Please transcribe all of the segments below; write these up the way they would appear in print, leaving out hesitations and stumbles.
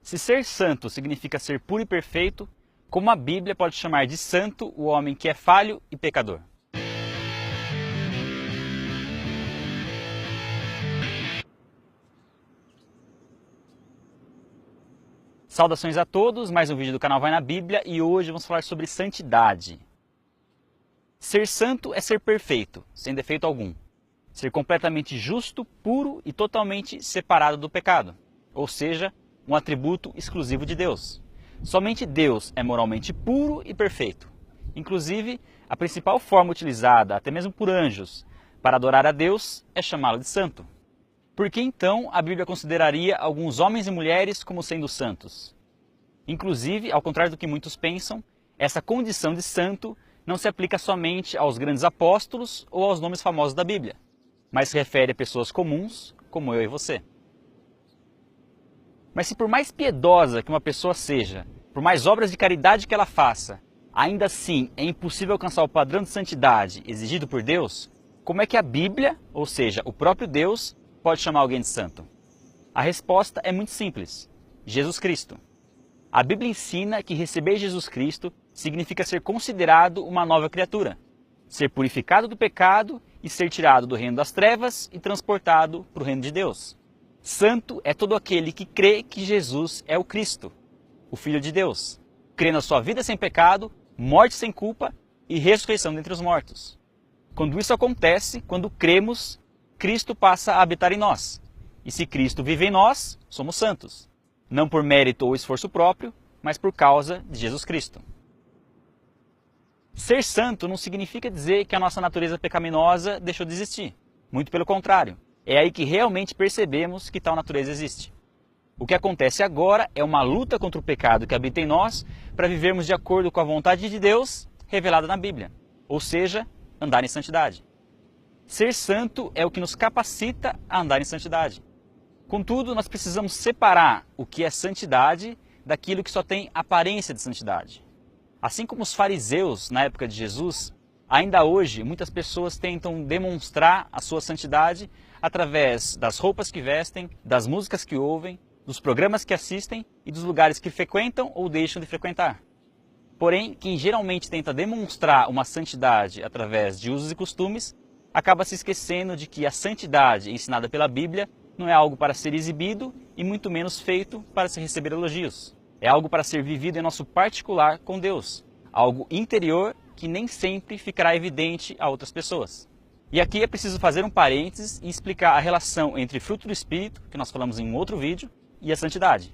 Se ser santo significa ser puro e perfeito, como a Bíblia pode chamar de santo o homem que é falho e pecador? Saudações a todos, mais um vídeo do canal Vai na Bíblia e hoje vamos falar sobre santidade. Ser santo é ser perfeito, sem defeito algum. Ser completamente justo, puro e totalmente separado do pecado, ou seja, um atributo exclusivo de Deus. Somente Deus é moralmente puro e perfeito. Inclusive, a principal forma utilizada, até mesmo por anjos, para adorar a Deus é chamá-lo de santo. Por que então a Bíblia consideraria alguns homens e mulheres como sendo santos? Inclusive, ao contrário do que muitos pensam, essa condição de santo não se aplica somente aos grandes apóstolos ou aos nomes famosos da Bíblia, mas se refere a pessoas comuns como eu e você. Mas se por mais piedosa que uma pessoa seja, por mais obras de caridade que ela faça, ainda assim é impossível alcançar o padrão de santidade exigido por Deus, como é que a Bíblia, ou seja, o próprio Deus, pode chamar alguém de santo? A resposta é muito simples: Jesus Cristo. A Bíblia ensina que receber Jesus Cristo significa ser considerado uma nova criatura, ser purificado do pecado e ser tirado do reino das trevas e transportado para o reino de Deus. Santo é todo aquele que crê que Jesus é o Cristo, o Filho de Deus, crê na sua vida sem pecado, morte sem culpa e ressurreição dentre os mortos. Quando isso acontece, quando cremos, Cristo passa a habitar em nós. E se Cristo vive em nós, somos santos. Não por mérito ou esforço próprio, mas por causa de Jesus Cristo. Ser santo não significa dizer que a nossa natureza pecaminosa deixou de existir. Muito pelo contrário. É aí que realmente percebemos que tal natureza existe. O que acontece agora é uma luta contra o pecado que habita em nós para vivermos de acordo com a vontade de Deus revelada na Bíblia. Ou seja, andar em santidade. Ser santo é o que nos capacita a andar em santidade. Contudo, nós precisamos separar o que é santidade daquilo que só tem aparência de santidade. Assim como os fariseus na época de Jesus, ainda hoje muitas pessoas tentam demonstrar a sua santidade através das roupas que vestem, das músicas que ouvem, dos programas que assistem e dos lugares que frequentam ou deixam de frequentar. Porém, quem geralmente tenta demonstrar uma santidade através de usos e costumes, acaba se esquecendo de que a santidade ensinada pela Bíblia não é algo para ser exibido e muito menos feito para se receber elogios. É algo para ser vivido em nosso particular com Deus, algo interior que nem sempre ficará evidente a outras pessoas. E aqui é preciso fazer um parênteses e explicar a relação entre fruto do Espírito, que nós falamos em um outro vídeo, e a santidade.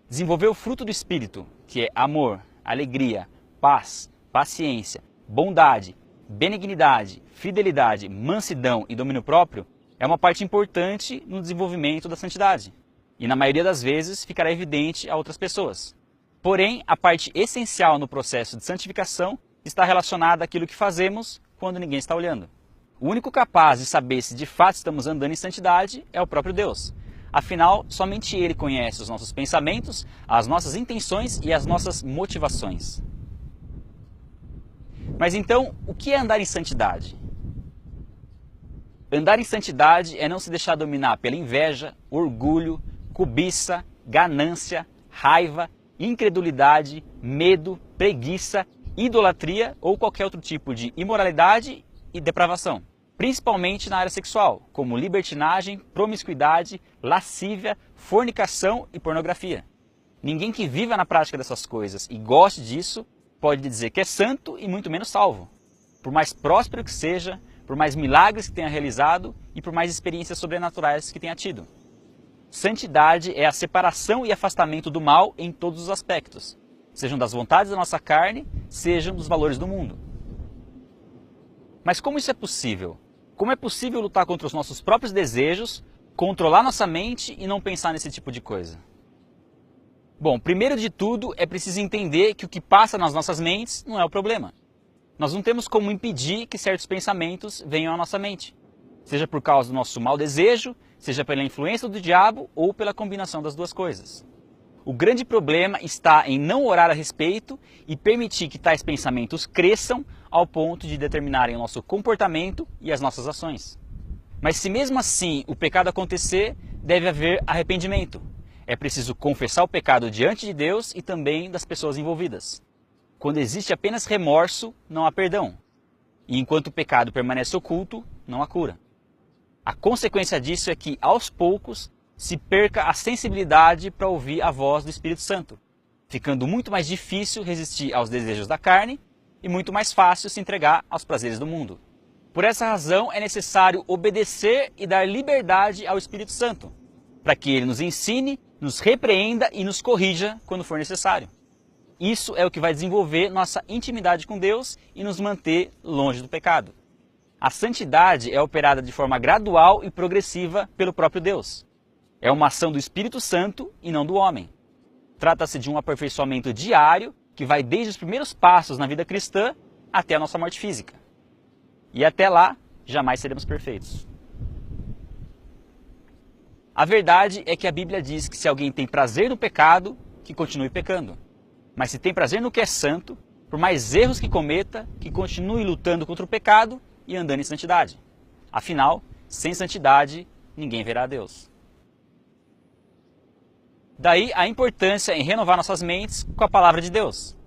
Desenvolver o fruto do Espírito, que é amor, alegria, paz, paciência, bondade, benignidade, fidelidade, mansidão e domínio próprio, é uma parte importante no desenvolvimento da santidade. E na maioria das vezes ficará evidente a outras pessoas. Porém, a parte essencial no processo de santificação está relacionada àquilo que fazemos quando ninguém está olhando. O único capaz de saber se de fato estamos andando em santidade é o próprio Deus. Afinal, somente Ele conhece os nossos pensamentos, as nossas intenções e as nossas motivações. Mas então, o que é andar em santidade? Andar em santidade é não se deixar dominar pela inveja, orgulho, cobiça, ganância, raiva, incredulidade, medo, preguiça, idolatria ou qualquer outro tipo de imoralidade e depravação. Principalmente na área sexual, como libertinagem, promiscuidade, lascívia, fornicação e pornografia. Ninguém que viva na prática dessas coisas e goste disso pode dizer que é santo e muito menos salvo. Por mais próspero que seja, por mais milagres que tenha realizado e por mais experiências sobrenaturais que tenha tido. Santidade é a separação e afastamento do mal em todos os aspectos, sejam das vontades da nossa carne, sejam dos valores do mundo. Mas como isso é possível? Como é possível lutar contra os nossos próprios desejos, controlar nossa mente e não pensar nesse tipo de coisa? Bom, primeiro de tudo é preciso entender que o que passa nas nossas mentes não é o problema. Nós não temos como impedir que certos pensamentos venham à nossa mente, seja por causa do nosso mau desejo, seja pela influência do diabo ou pela combinação das duas coisas. O grande problema está em não orar a respeito e permitir que tais pensamentos cresçam ao ponto de determinarem o nosso comportamento e as nossas ações. Mas se mesmo assim o pecado acontecer, deve haver arrependimento. É preciso confessar o pecado diante de Deus e também das pessoas envolvidas. Quando existe apenas remorso, não há perdão. E enquanto o pecado permanece oculto, não há cura. A consequência disso é que, aos poucos, se perca a sensibilidade para ouvir a voz do Espírito Santo, ficando muito mais difícil resistir aos desejos da carne e muito mais fácil se entregar aos prazeres do mundo. Por essa razão, é necessário obedecer e dar liberdade ao Espírito Santo, para que ele nos ensine, nos repreenda e nos corrija quando for necessário. Isso é o que vai desenvolver nossa intimidade com Deus e nos manter longe do pecado. A santidade é operada de forma gradual e progressiva pelo próprio Deus. É uma ação do Espírito Santo e não do homem. Trata-se de um aperfeiçoamento diário que vai desde os primeiros passos na vida cristã até a nossa morte física. E até lá, jamais seremos perfeitos. A verdade é que a Bíblia diz que se alguém tem prazer no pecado, que continue pecando. Mas se tem prazer no que é santo, por mais erros que cometa, que continue lutando contra o pecado e andando em santidade. Afinal, sem santidade, ninguém verá a Deus. Daí a importância em renovar nossas mentes com a palavra de Deus.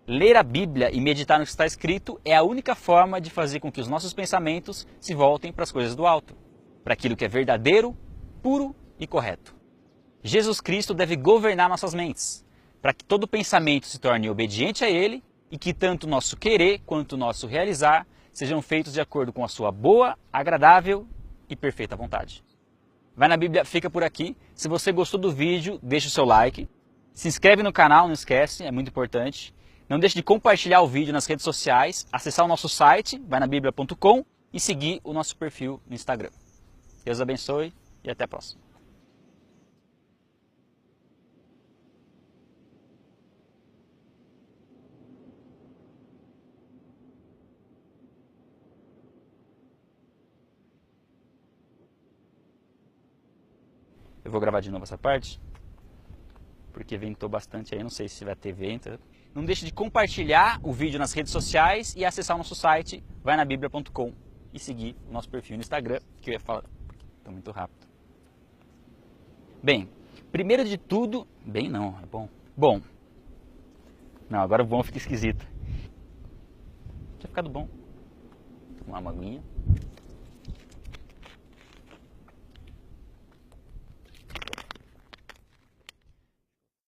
Ler a Bíblia e meditar no que está escrito é a única forma de fazer com que os nossos pensamentos se voltem para as coisas do alto, para aquilo que é verdadeiro, puro e correto. Jesus Cristo deve governar nossas mentes, para que todo pensamento se torne obediente a Ele e que tanto o nosso querer quanto o nosso realizar sejam feitos de acordo com a sua boa, agradável e perfeita vontade. Vai na Bíblia, fica por aqui. Se você gostou do vídeo, deixa o seu like. Se inscreve no canal, não esquece, é muito importante. Não deixe de compartilhar o vídeo nas redes sociais, acessar o nosso site, vainabiblia.com e seguir o nosso perfil no Instagram. Deus abençoe e até a próxima. Eu vou gravar de novo essa parte, porque ventou bastante aí, não sei se vai ter vento. Não deixe de compartilhar o vídeo nas redes sociais e acessar o nosso site, vainabiblia.com e seguir o nosso perfil no Instagram, que eu ia falar, estou muito rápido. Bem, primeiro de tudo, bem não, é bom. Bom, não, agora o bom fica esquisito. Tinha ficado bom. Tomar uma aguinha.